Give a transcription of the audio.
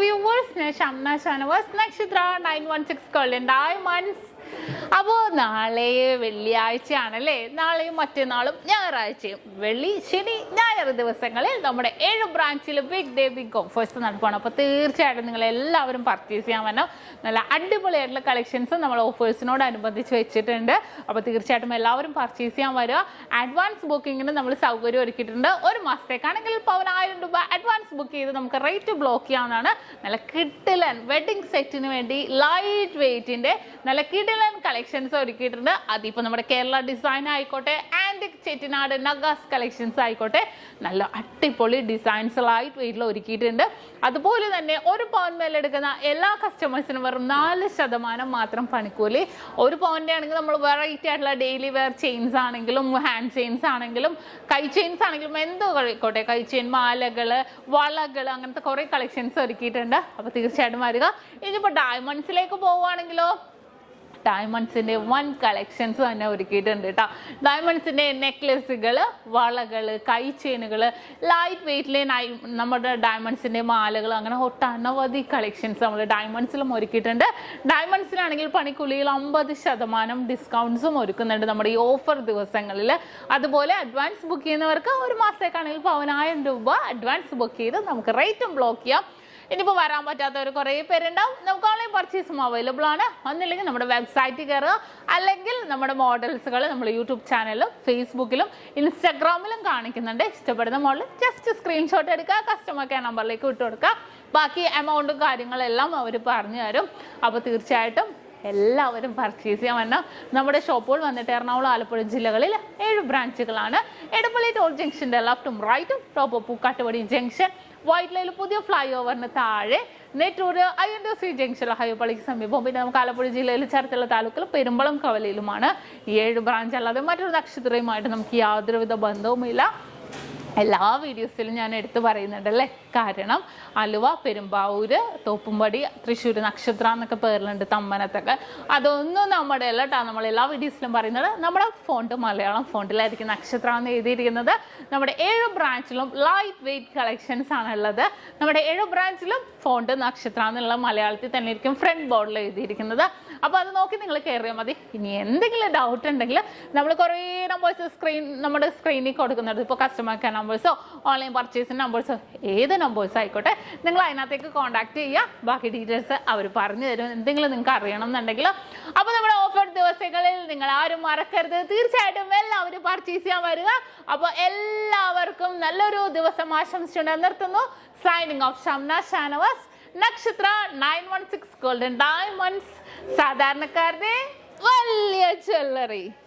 viewers, SHAMNA channels, Nakshathra 916 golden diamonds. അപ്പോൾ നാളെ വെള്ളിയാഴ്ചയാണല്ലേ, നാളെയും മറ്റന്നാളും ഞായറാഴ്ചയും വെള്ളി ശനി ഞായർ ദിവസങ്ങളിൽ നമ്മുടെ 7 ബ്രാഞ്ചിൽ ബിഗ് ഓഫേഴ്സ് നടക്കുകയാണ്. അപ്പോൾ തീർച്ചയായിട്ടും നിങ്ങൾ എല്ലാവരും പർച്ചേസ് ചെയ്യാൻ വരണം. നല്ല അടിപൊളിയായിട്ടുള്ള കളക്ഷൻസ് നമ്മൾ ഓഫേഴ്സിനോടനുബന്ധിച്ച് വെച്ചിട്ടുണ്ട്. അപ്പോൾ തീർച്ചയായിട്ടും എല്ലാവരും പർച്ചേസ് ചെയ്യാൻ വരിക. അഡ്വാൻസ് ബുക്കിങ്ങിന് നമ്മൾ സൗകര്യം ഒരുക്കിയിട്ടുണ്ട്. ഒരു മാസത്തേക്കാണെങ്കിൽ 1000 രൂപ അഡ്വാൻസ് ബുക്ക് ചെയ്ത് നമുക്ക് റേറ്റ് ബ്ലോക്ക് ചെയ്യാവുന്നതാണ്. നല്ല കിട്ടിലൻ വെഡിങ് സെറ്റിന് വേണ്ടി ലൈറ്റ് വെയ്റ്റിൻ്റെ നല്ല കിടിലൻ കളക്ഷൻസ് ഒരുക്കിയിട്ടുണ്ട്. അതിപ്പോൾ നമ്മുടെ കേരള ഡിസൈൻ ആയിക്കോട്ടെ, ആൻറ്റിക് ചെട്ടിനാട് നഗാസ് കളക്ഷൻസ് ആയിക്കോട്ടെ, നല്ല അടിപൊളി ഡിസൈൻസ് ലൈറ്റ് വെയ്റ്റിൽ ഒരുക്കിയിട്ടുണ്ട്. അതുപോലെ തന്നെ ഒരു പവൻ മേലെടുക്കുന്ന എല്ലാ കസ്റ്റമേഴ്സിനും വെറും 4% മാത്രം പണിക്കൂലി. ഒരു പവൻ്റെ ആണെങ്കിൽ നമ്മൾ വെറൈറ്റി ആയിട്ടുള്ള ഡെയിലി വെയർ ചെയിൻസ് ആണെങ്കിലും ഹാൻഡ് ചെയിൻസ് ആണെങ്കിലും കൈ ചെയിൻസ് ആണെങ്കിലും എന്തോ ആയിക്കോട്ടെ, കൈ ചെയിൻ, മാലകൾ, വളകൾ, അങ്ങനത്തെ കുറേ കളക്ഷൻസ് ഒരുക്കിയിട്ടുണ്ട്. അപ്പോൾ തീർച്ചയായിട്ടും വരിക. ഇനിയിപ്പോൾ ഡയമണ്ട്സിലേക്ക് പോവുകയാണെങ്കിലോ, ഡയമണ്ട്സിൻ്റെ വൺ കളക്ഷൻസ് തന്നെ ഒരുക്കിയിട്ടുണ്ട് കേട്ടോ. ഡയമണ്ട്സിൻ്റെ നെക്ലെസുകൾ, വളകൾ, കൈ ചെയിനുകൾ, ലൈറ്റ് വെയ്റ്റിലെ നമ്മുടെ ഡയമണ്ട്സിൻ്റെ മാലകൾ, അങ്ങനെ ഒട്ടനവധി കളക്ഷൻസ് നമ്മൾ ഡയമണ്ട്സിലും ഒരുക്കിയിട്ടുണ്ട്. ഡയമണ്ട്സിലാണെങ്കിൽ പണിക്കൂലിയിൽ 50% ഡിസ്കൗണ്ട്സും ഒരുക്കുന്നുണ്ട് നമ്മുടെ ഈ ഓഫർ ദിവസങ്ങളിൽ. അതുപോലെ അഡ്വാൻസ് ബുക്ക് ചെയ്യുന്നവർക്ക് ഒരു മാസത്തേക്കാണെങ്കിൽ 10,000 രൂപ അഡ്വാൻസ് ബുക്ക് ചെയ്ത് നമുക്ക് റേറ്റും ബ്ലോക്ക് ചെയ്യാം. ഇനിയിപ്പോൾ വരാൻ പറ്റാത്തവർ കുറേ പേരുണ്ടാവും. നമുക്ക് ഓൺലൈൻ പർച്ചേസും അവൈലബിൾ ആണ്. ഒന്നില്ലെങ്കിൽ നമ്മുടെ വെബ്സൈറ്റിൽ കയറുക, അല്ലെങ്കിൽ നമ്മുടെ മോഡൽസുകൾ നമ്മൾ യൂട്യൂബ് ചാനലിലും ഫേസ്ബുക്കിലും ഇൻസ്റ്റാഗ്രാമിലും കാണിക്കുന്നുണ്ട്. ഇഷ്ടപ്പെടുന്ന മോഡൽ ജസ്റ്റ് സ്ക്രീൻഷോട്ട് എടുക്കുക, കസ്റ്റമർ കെയർ നമ്പറിലേക്ക് വിട്ടു കൊടുക്കുക. ബാക്കി എമൗണ്ടും കാര്യങ്ങളെല്ലാം അവർ പറഞ്ഞു തരും. അപ്പോൾ തീർച്ചയായിട്ടും എല്ലാവരും പർച്ചേസ് ചെയ്യാൻ വരണം. നമ്മുടെ ഷോപ്പുകൾ വന്നിട്ട് എറണാകുളം, ആലപ്പുഴ ജില്ലകളിൽ 7 ബ്രാഞ്ചുകളാണ്. എടപ്പള്ളി ടോൾ ജംഗ്ഷൻ്റെ ലെഫ്റ്റും റൈറ്റും, ടോപ്പ് പൂക്കാട്ടുപടി ജംഗ്ഷൻ, വൈറ്റ് ലൈനിൽ പുതിയ ഫ്ലൈ ഓവറിന് താഴെ, നെട്ടൂർ INTC ജംഗ്ഷൻ, ഹൈപ്പള്ളിക്ക് സമീപം. പിന്നെ നമുക്ക് ആലപ്പുഴ ജില്ലയിൽ ചേർത്തല താലൂക്കിൽ പെരുമ്പളം കവലയിലുമാണ് ഈ 7 ബ്രാഞ്ച്. അല്ലാതെ മറ്റൊരു നക്ഷത്രയുമായിട്ട് നമുക്ക് യാതൊരുവിധ ബന്ധവുമില്ല. എല്ലാ വീഡിയോസിലും ഞാൻ എടുത്തു പറയുന്നുണ്ടല്ലേ, കാരണം ആലുവ, പെരുമ്പാവൂര്, തോപ്പുംപടി, തൃശ്ശൂർ, നക്ഷത്ര എന്നൊക്കെ പേരിലുണ്ട്, തമ്മനത്തൊക്കെ. അതൊന്നും നമ്മുടെ അല്ല കേട്ടോ. നമ്മൾ എല്ലാ വീഡിയോസിലും പറയുന്നത് നമ്മുടെ ഫോണ്ട് മലയാളം ഫോണ്ടിലായിരിക്കും നക്ഷത്ര എന്ന് എഴുതിയിരിക്കുന്നത്. നമ്മുടെ 7 ബ്രാഞ്ചിലും ലൈറ്റ് വെയ്റ്റ് കളക്ഷൻസ് ആണുള്ളത്. നമ്മുടെ 7 ബ്രാഞ്ചിലും ഫോണ്ട് നക്ഷത്ര എന്നുള്ള മലയാളത്തിൽ തന്നെ ആയിരിക്കും ഫ്രണ്ട് ബോർഡിൽ എഴുതിയിരിക്കുന്നത്. അപ്പോൾ അത് നോക്കി നിങ്ങൾ കയറിയാൽ മതി. ഇനി എന്തെങ്കിലും ഡൗട്ട് ഉണ്ടെങ്കിൽ നമ്മൾ കുറേ നമ്പേഴ്സ് നമ്മുടെ സ്ക്രീനിൽ കൊടുക്കുന്നുണ്ട്. ഇപ്പോൾ കസ്റ്റമർ കെയർ നമ്പേഴ്സോ ഓൺലൈൻ പർച്ചേസിൻ്റെ നമ്പേഴ്സോ ഏത് നമ്പേഴ്സ് ആയിക്കോട്ടെ, നിങ്ങൾ അതിനകത്തേക്ക് കോൺടാക്ട് ചെയ്യുക. ബാക്കി ഡീറ്റെയിൽസ് അവർ പറഞ്ഞു തരും, എന്തെങ്കിലും നിങ്ങൾക്ക് അറിയണം എന്നുണ്ടെങ്കിൽ. അപ്പോൾ നമ്മുടെ ഓഫർ ദിവസങ്ങളിൽ നിങ്ങൾ ആരും മറക്കരുത്. തീർച്ചയായിട്ടും എല്ലാവരും പർച്ചേസ് ചെയ്യാൻ വരിക. അപ്പോൾ എല്ലാവർക്കും നല്ലൊരു ദിവസം ആശംസിച്ചുകൊണ്ട് നിർത്തുന്നു. സൈനിങ് ഓഫ് ഷംന ഷാനവാസ്, നക്ഷത്ര 916 ഗോൾഡൻ ഡയമണ്ട്സ്, സാധാരണക്കാരുടെ വലിയ ജ്വല്ലറി.